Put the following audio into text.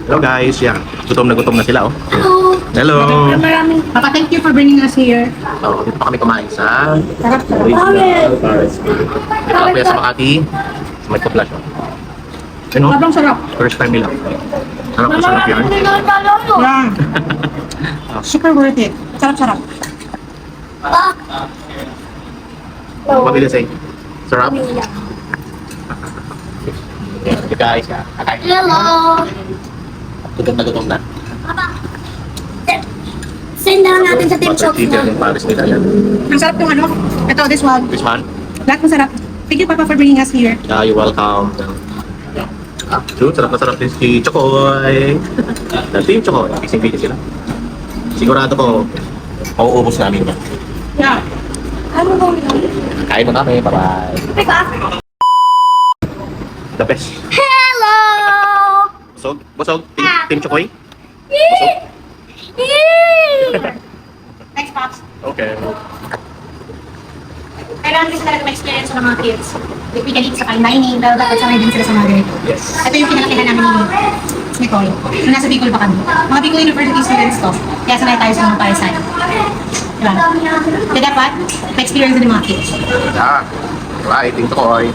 Hello guys, yan. Gutom na sila, oh. Hello. Hello. Maraming. Papa, thank you for bringing us here. Oh, dito pa kami kumain sa Sarap. original Paris. Dito ako sa Makati. Sa may Kuplas, oh. You know, Sobrang sarap. first time nila. Sarap na sarap yan. Yeah. Super worth it. Sarap-sarap. What did you say? Sarap? Okay guys, kakain. Hello! Gutom na. Send lang natin sa Team Butter Chops chicken na. yung Paris nila yan. Ang sarap ng ano. Ito, this one. This one? Lahat masarap. Thank you, Papa, for bringing us here. You're welcome. Dude, sarap na sarap din si Chokoy. Team Chokoy, busy sila. Sigurado ko, mauubos namin yan. Yeah. Ano ba yun? Kain mo kami, bye-bye. Teka. The best. Hello! Busog, Team Chokoy. Thanks, Pops. Okay. Kailangan kasi talaga ma-experience ng mga kids. Especially sa dining, dapat sanay din sila sa mga ganito. Yes. Ito yung pinakakihan namin ni Nicole. Nung nasa Bicol pa kami. Mga Bicol University students to. Kaya sanay tayo sa mga paresan. Diba? Kaya dapat, ma-experience din ng mga kids. Yeah. Right, Team Chokoy.